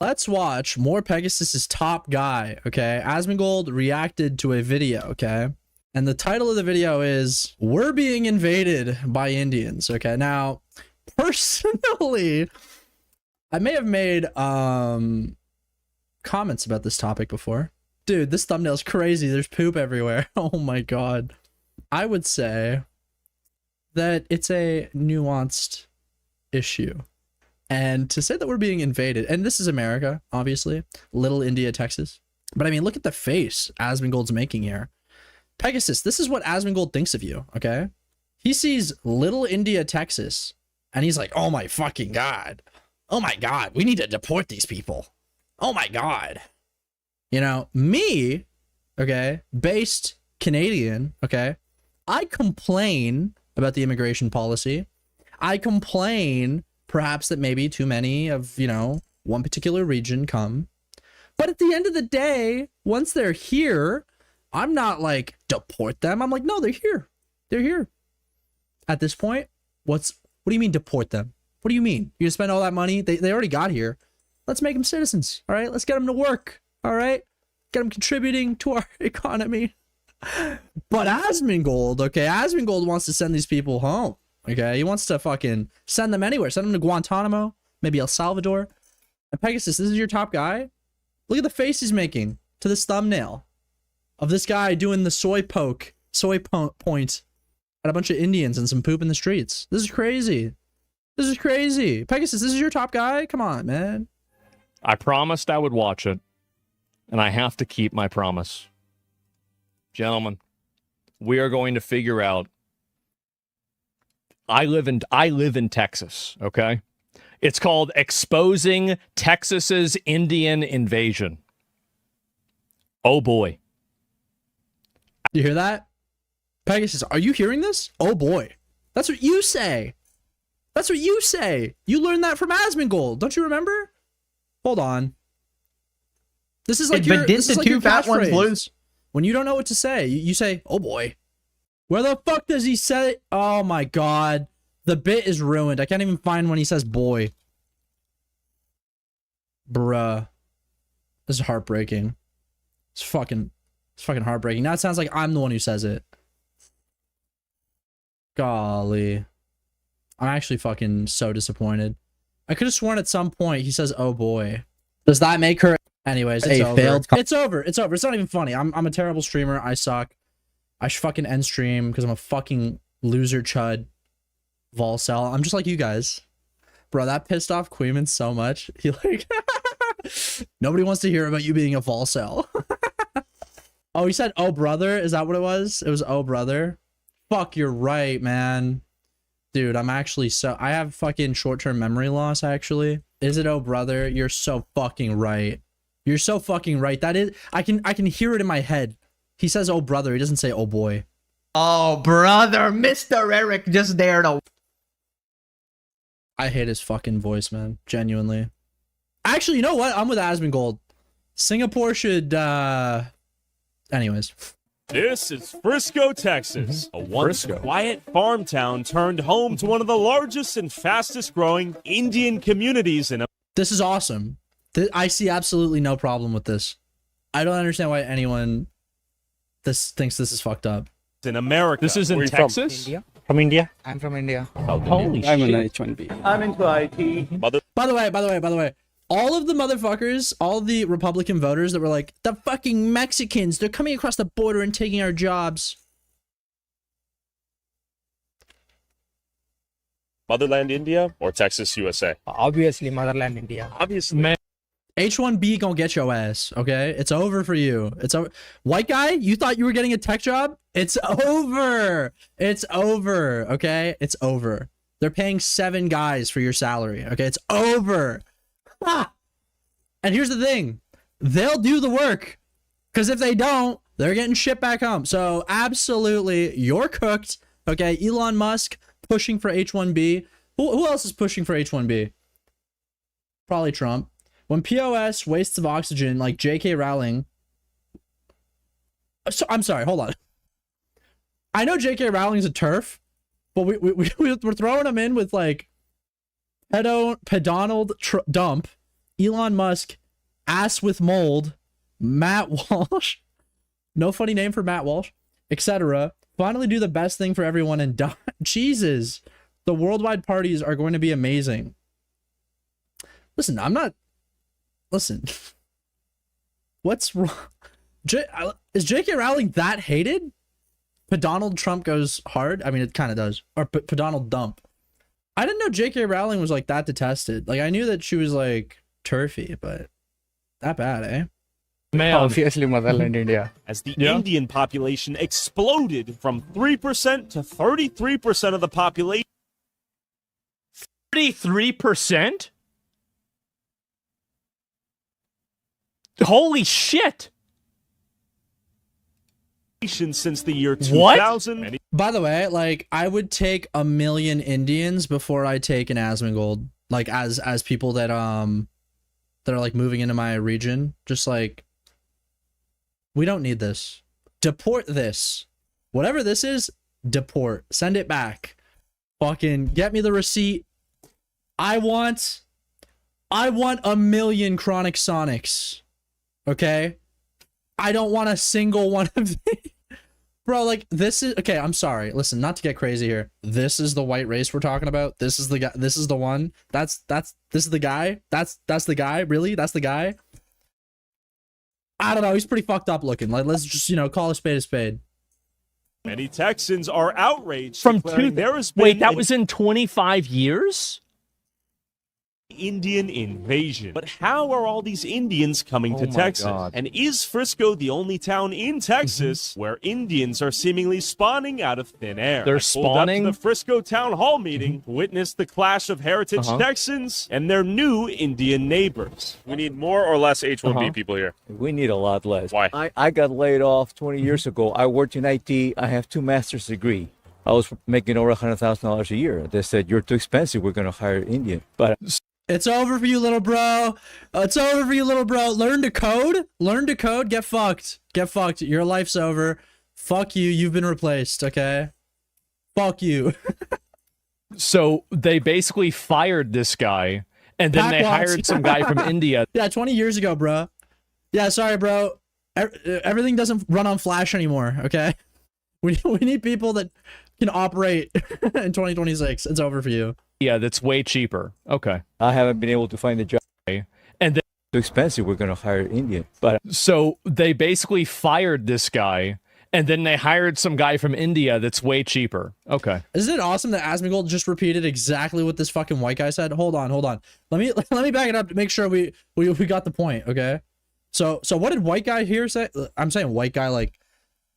Let's watch more Pegasus's top guy, okay? Asmongold reacted to a video, okay? And the title of the video is, "We're being invaded by Indians," okay? Now, personally, I may have made comments about this topic before. Dude, this thumbnail's crazy. There's poop everywhere. Oh my god. I would say that it's a nuanced issue. And to say that we're being invaded, and this is America, obviously, little India, Texas. But I mean, look at the face Asmongold's making here. Pegasus, this is what Asmongold thinks of you, okay? He sees little India, Texas, and he's like, oh my fucking god. Oh my god, we need to deport these people. Oh my god. You know, me, okay, based Canadian, okay, I complain about the immigration policy. I complain perhaps that maybe too many of, you know, one particular region come. But at the end of the day, once they're here, I'm not like, deport them. I'm like, no, they're here. They're here. At this point, what do you mean deport them? What do you mean? You're gonna spend all that money? They already got here. Let's make them citizens, all right? Let's get them to work, all right? Get them contributing to our economy. But Asmongold, okay, Asmongold wants to send these people home. Okay, he wants to fucking send them anywhere. Send them to Guantanamo, maybe El Salvador. And Pegasus, this is your top guy? Look at the face he's making to this thumbnail of this guy doing the soy point at a bunch of Indians and some poop in the streets. This is crazy. This is crazy. Pegasus, this is your top guy? Come on, man. I promised I would watch it, and I have to keep my promise. Gentlemen, we are going to figure out. I live in Texas, okay? It's called Exposing Texas's Indian Invasion. Oh boy. You hear that? Pegasus, are you hearing this? Oh boy. That's what you say. That's what you say. You learned that from Asmongold. Don't you remember? Hold on. This is like your, this is like your catchphrase. When you don't know what to say, you say, oh boy. Where the fuck does he say it? Oh my god. The bit is ruined. I can't even find when he says boy. Bruh. This is heartbreaking. It's fucking heartbreaking. Now it sounds like I'm the one who says it. Golly. I'm actually fucking so disappointed. I could have sworn at some point he says, oh boy. Does that make her... Anyways, it's over. It's over. It's over. It's not even funny. I'm a terrible streamer. I suck. I should fucking end stream because I'm a fucking loser chud. Volcel. I'm just like you guys. Bro, that pissed off Queeman so much. He like... Nobody wants to hear about you being a Volcel. Oh, he said, oh brother? Is that what it was? It was oh brother? Fuck, you're right, man. Dude, I'm actually so... I have fucking short-term memory loss, actually. Is it oh brother? You're so fucking right. You're so fucking right. That is... I can hear it in my head. He says oh brother. He doesn't say oh boy. Oh brother, Mr. Eric just there to... I hate his fucking voice, man. Genuinely. Actually, you know what? I'm with Asmongold. Singapore should... Anyways. This is Frisco, Texas, a once quiet farm town turned home to one of the largest and fastest growing Indian communities in America. This is awesome. I see absolutely no problem with this. I don't understand why anyone thinks this is fucked up. In America. This is in Texas? From India? I'm from India. Oh, holy I'm shit. an H1B. I'm into IT. By the way, all of the motherfuckers, all the Republican voters that were like, the fucking Mexicans, they're coming across the border and taking our jobs. Motherland, India, or Texas, USA? Obviously, Motherland, India. Obviously. Man. H1B gonna get your ass, okay? It's over for you. It's over. White guy, you thought you were getting a tech job? It's over. It's over, okay? It's over. They're paying 7 guys for your salary, okay? It's over. Ah. And here's the thing. They'll do the work. Because if they don't, they're getting shipped back home. So absolutely, you're cooked, okay? Elon Musk pushing for H1B. Who else is pushing for H1B? Probably Trump. When POS wastes of oxygen, like J.K. Rowling... So, I'm sorry, hold on. I know J.K. Rowling's a TERF, but we're throwing him in with, like, Pedonald Dump, Elon Musk, ass with mold, Matt Walsh, no funny name for Matt Walsh, etc. Finally do the best thing for everyone and die. Jesus, the worldwide parties are going to be amazing. Listen, listen. What's wrong? Is J.K. Rowling that hated? Donald Trump goes hard? I mean, it kind of does. Or Donald dump. I didn't know J.K. Rowling was like that detested. Like, I knew that she was like turfy, but that bad, eh? Man, Obviously, motherland India. As the Indian population exploded from 3% to 33% of the population. 33%? Holy shit! Since the year 2000. By the way, like, I would take 1 million Indians before I take an Asmongold. Like, as people that are like moving into my region. Just like, we don't need this. Deport this. Whatever this is, deport. Send it back. Fucking get me the receipt. I want 1 million chronic Sonics. Okay? I don't want a single one of these. Bro, like, this is... Okay, I'm sorry. Listen, not to get crazy here. This is the white race we're talking about. This is the guy. This is the one. This is the guy. That's the guy. Really? That's the guy? I don't know. He's pretty fucked up looking. Like, let's just, call a spade a spade. Many Texans are outraged. From there has wait, been that was in 25 years? Indian invasion. But how are all these Indians coming to my Texas? God. And is Frisco the only town in Texas where Indians are seemingly spawning out of thin air? They're I pulled up spawning? to the Frisco town hall meeting, witnessed the clash of heritage Texans and their new Indian neighbors. We need more or less H-1B people here. We need a lot less. Why? I got laid off 20 years ago. I worked in IT. I have 2 master's degree. I was making over $100,000 a year. They said, you're too expensive. We're going to hire Indian. But It's over for you, little bro. It's over for you, little bro. Learn to code. Learn to code. Get fucked. Get fucked. Your life's over. Fuck you. You've been replaced, okay? Fuck you. So they basically fired this guy, and then they Packwads. hired some guy from India. Yeah, 20 years ago, bro. Yeah, sorry, bro. Everything doesn't run on Flash anymore, okay? We need people that can operate in 2026. It's over for you. Yeah, that's way cheaper. Okay. I haven't been able to find a job. And then, Too expensive. We're going to hire Indian. But so they basically fired this guy, and then they hired some guy from India that's way cheaper. Okay. Isn't it awesome that Asmongold just repeated exactly what this fucking white guy said? Hold on. Let me back it up to make sure we got the point, okay? So what did white guy here say? I'm saying white guy, like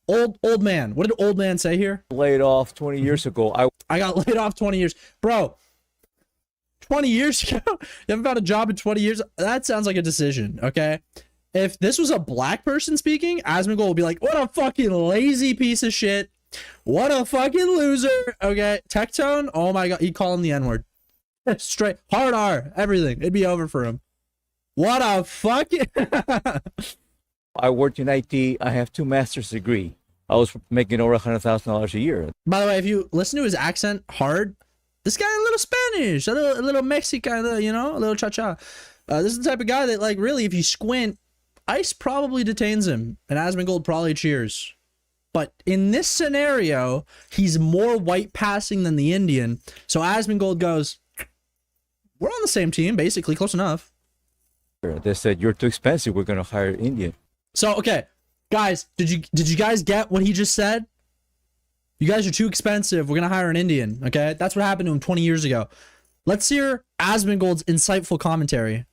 old man. What did old man say here? laid off 20 years ago. I got laid off 20 years. Bro, 20 years ago? You haven't found a job in 20 years? That sounds like a decision, okay? If this was a black person speaking, Asmongold would be like, what a fucking lazy piece of shit. What a fucking loser, okay? Tectone, oh my god, he'd call him the N-word. Straight, hard R, everything. It'd be over for him. What a fucking... I worked in IT. I have 2 master's degree. I was making over $100,000 a year. By the way, if you listen to his accent hard, this guy a little Spanish, a little Mexican, a little cha-cha. This is the type of guy that, like, really, if you squint, ICE probably detains him, and Asmongold probably cheers. But in this scenario, he's more white passing than the Indian, so Asmongold goes, we're on the same team, basically, close enough. They said, you're too expensive. We're going to hire Indian. So, okay, guys, did you guys get what he just said? You guys are too expensive. We're going to hire an Indian, okay? That's what happened to him 20 years ago. Let's hear Asmongold's insightful commentary.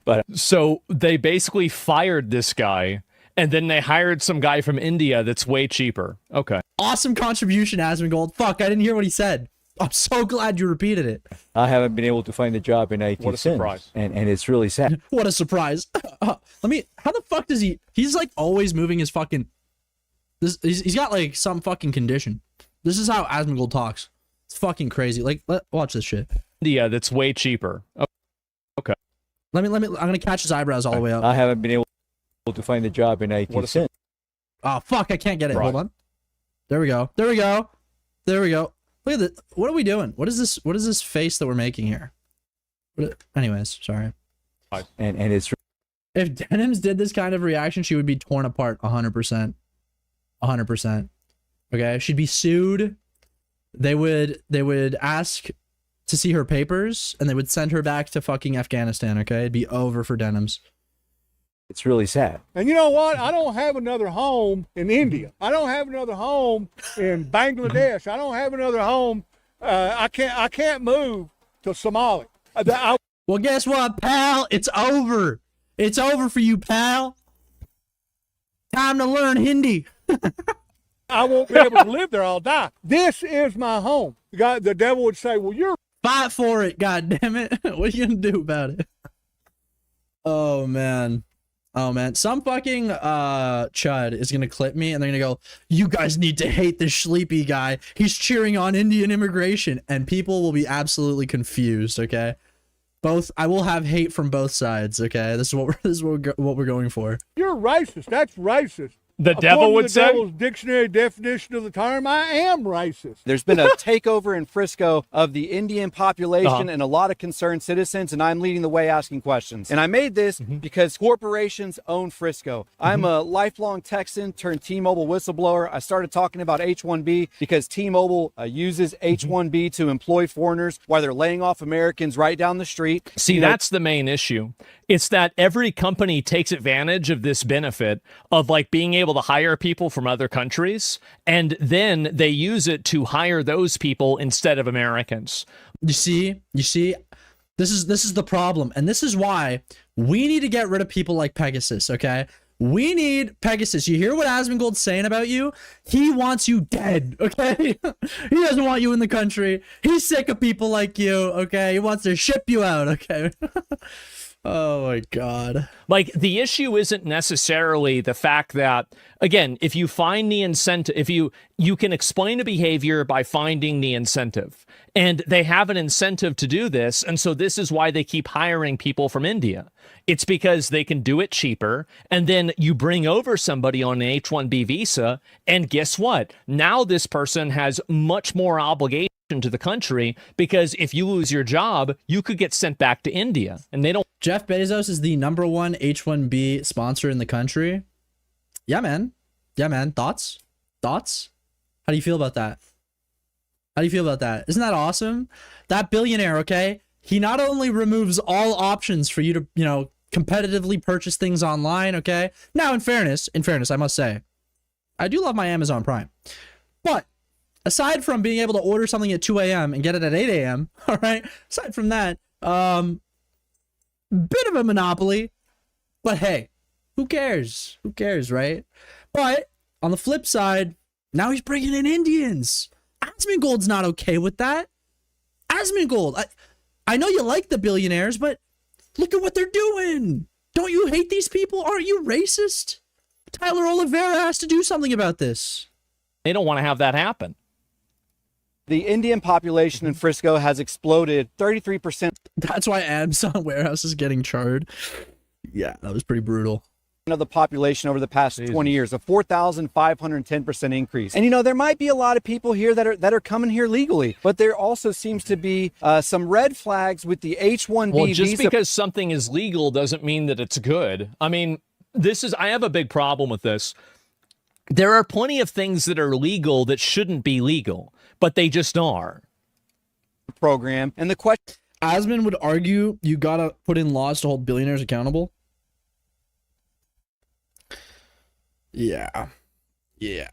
But So they basically fired this guy, and then they hired some guy from India that's way cheaper. Okay. Awesome contribution, Asmongold. Fuck, I didn't hear what he said. I'm so glad you repeated it. I haven't been able to find a job in IT What a since. surprise. And it's really sad. What a surprise. How the fuck does he's like always moving his fucking, he's got like some fucking condition. This is how Asmongold talks. It's fucking crazy. Like, watch this shit. India that's way cheaper. Okay. I'm gonna catch his eyebrows all the way up. I haven't been able to find a job in IT What a since. Oh, fuck, I can't get it. Right. Hold on. There we go. There we go. There we go. Look at this. What are we doing? What is this face that we're making here? Anyways, sorry. and it's If Denims did this kind of reaction, she would be torn apart 100%. 100%. Okay, she'd be sued. They would ask to see her papers, and they would send her back to fucking Afghanistan. Okay, it'd be over for Denims. it's really sad. And you know what? I don't have another home in India. I don't have another home in Bangladesh. I don't have another home. I can't move to Somalia. Well, guess what, pal? It's over. It's over for you, pal. Time to learn Hindi. I won't be able to live there. I'll die. This is my home. The devil would say, well, you're Fight for it, goddammit. What are you gonna do about it? Oh man. Oh man. Some fucking chud is gonna clip me and they're gonna go, you guys need to hate this sleepy guy. He's cheering on Indian immigration, and people will be absolutely confused, okay? I will have hate from both sides, okay? This is what we're going for. you're racist. That's racist. The devil According would to the say. devil's dictionary definition of the term, I am racist. There's been a takeover in Frisco of the Indian population and a lot of concerned citizens, and I'm leading the way asking questions. And I made this because corporations own Frisco. I'm a lifelong Texan turned T-Mobile whistleblower. I started talking about H-1B because T-Mobile uses H-1B to employ foreigners while they're laying off Americans right down the street. See, that's the main issue. It's that every company takes advantage of this benefit of like being able to hire people from other countries, and then they use it to hire those people instead of Americans. You see, this is the problem, and this is why we need to get rid of people like Pegasus, okay? We need Pegasus. You hear what Asmongold's saying about you? He wants you dead, okay? He doesn't want you in the country. He's sick of people like you, okay? He wants to ship you out, okay? Oh my god. Like, the issue isn't necessarily the fact that, again, if you find the incentive, if you can explain a behavior by finding the incentive, and they have an incentive to do this, and so this is why they keep hiring people from India. It's because they can do it cheaper, and then you bring over somebody on an H-1B visa, and guess what? Now this person has much more obligation to the country, because if you lose your job, you could get sent back to India, and they don't. Jeff Bezos is the #1 H-1B sponsor in the country. Yeah, man. Yeah, man. Thoughts? How do you feel about that? How do you feel about that? Isn't that awesome? That billionaire, okay? He not only removes all options for you to, competitively purchase things online, okay? Now, in fairness, I must say, I do love my Amazon Prime. But aside from being able to order something at 2 a.m. and get it at 8 a.m., all right? Aside from that, bit of a monopoly. But hey, who cares? Who cares, right? But on the flip side, now he's bringing in Indians. Asmongold's not okay with that. Asmongold, I know you like the billionaires, but look at what they're doing. Don't you hate these people? Aren't you racist? Tyler Oliveira has to do something about this. They don't want to have that happen. The Indian population in Frisco has exploded 33%. That's why Amazon warehouse is getting charred. Yeah, that was pretty brutal. Of the population over the past 20 years, a 4,510% increase. And there might be a lot of people here that are coming here legally, but there also seems to be some red flags with the H-1B Well, just visa. because something is legal doesn't mean that it's good. I mean, I have a big problem with this. There are plenty of things that are legal that shouldn't be legal, but they just are. Program. And the question Asmon would argue you gotta put in laws to hold billionaires accountable. Yeah,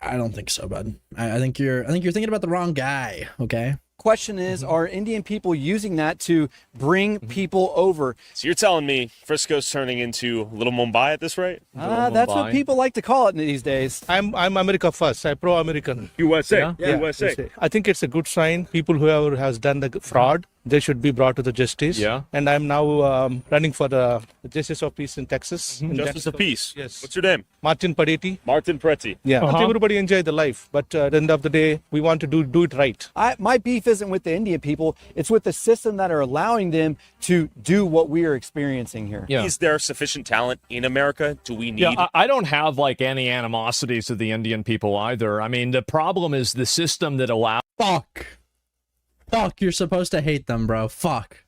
I don't think so, bud. I think you're thinking about the wrong guy. Okay. question is, are Indian people using that to bring people over? So you're telling me Frisco's turning into Little Mumbai at this rate? That's what people like to call it these days. I'm America first. I'm pro-American. USA. Yeah. USA. I think it's a good sign. People whoever has done the fraud, they should be brought to the justice. Yeah. And I'm now running for the Justice of Peace in Texas. In Justice of Peace. Yes. What's your name? Martin Padetti. Martin Preti. Yeah. Uh-huh. Everybody enjoy the life, but at the end of the day, we want to do it right. My beef isn't with the Indian people. It's with the system that are allowing them to do what we are experiencing here. Yeah. Is there sufficient talent in America? Do we need... Yeah, I don't have like any animosities to the Indian people either. I mean, the problem is the system that allows... Fuck, you're supposed to hate them, bro. Fuck.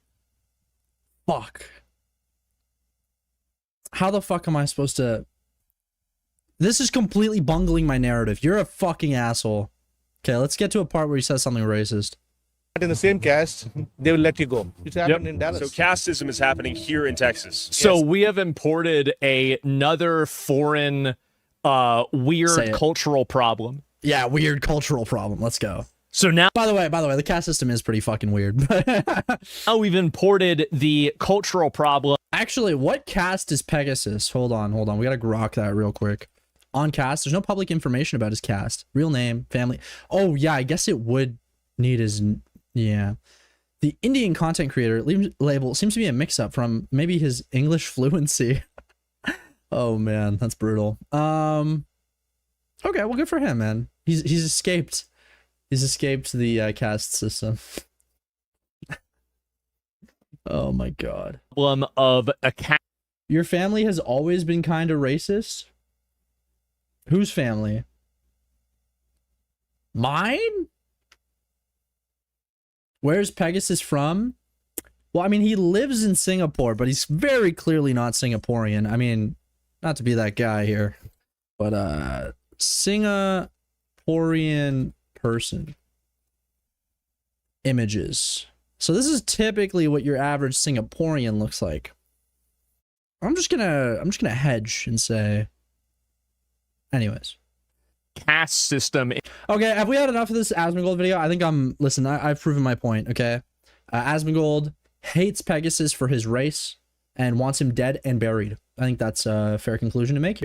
How the fuck am I supposed to... This is completely bungling my narrative. You're a fucking asshole. Okay, let's get to a part where he says something racist. In the same caste, they will let you go. It's happened in Dallas. So casteism is happening here in Texas. So Yes. we have imported another foreign weird cultural problem. Yeah, weird cultural problem. Let's go. So now, By the way, the caste system is pretty fucking weird. now we've imported the cultural problem. Actually, what caste is Pegasus? Hold on. We gotta grok that real quick. On caste, there's no public information about his caste. Real name, family. Oh, yeah, I guess it would need his... Yeah. The Indian content creator label seems to be a mix-up from maybe his English fluency. Oh, man, that's brutal. Okay, well, good for him, man. He's escaped. He's escaped the caste system. Oh, my God. Problem of a caste. Your family has always been kind of racist? Whose family? Mine? Where's Pegasus from? Well, I mean, he lives in Singapore, but he's very clearly not Singaporean. I mean, not to be that guy here, but Singaporean person. Images. So this is typically what your average Singaporean looks like. I'm just gonna hedge and say... Anyways. Caste system. Okay, have we had enough of this Asmongold video? I think listen, I've proven my point, okay? Asmongold hates Pegasus for his race and wants him dead and buried. I think that's a fair conclusion to make here.